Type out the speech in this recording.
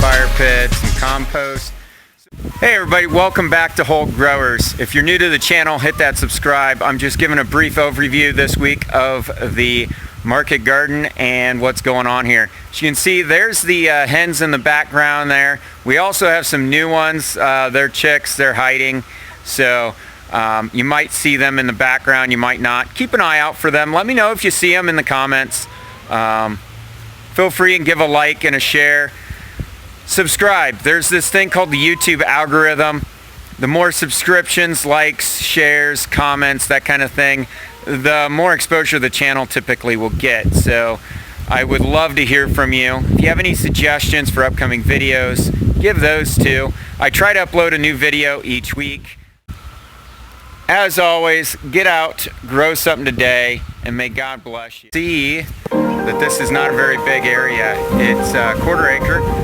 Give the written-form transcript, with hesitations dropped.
fire pit, some compost. Hey everybody, welcome back to Holt Growers. If you're new to the channel, hit that subscribe. I'm just giving a brief overview this week of the market garden and what's going on here. As you can see, there's the hens in the background there. We also have some new ones. They're chicks, they're hiding. So you might see them in the background, you might not. Keep an eye out for them. Let me know if you see them in the comments. Feel free and give a like and a share. Subscribe. There's this thing called the YouTube algorithm. The more subscriptions, likes, shares, comments, that kind of thing, the more exposure the channel typically will get. So I would love to hear from you. If you have any suggestions for upcoming videos, give those too. I try to upload a new video each week. As always, get out, grow something today, and may God bless you. See that this is not a very big area. It's a quarter acre.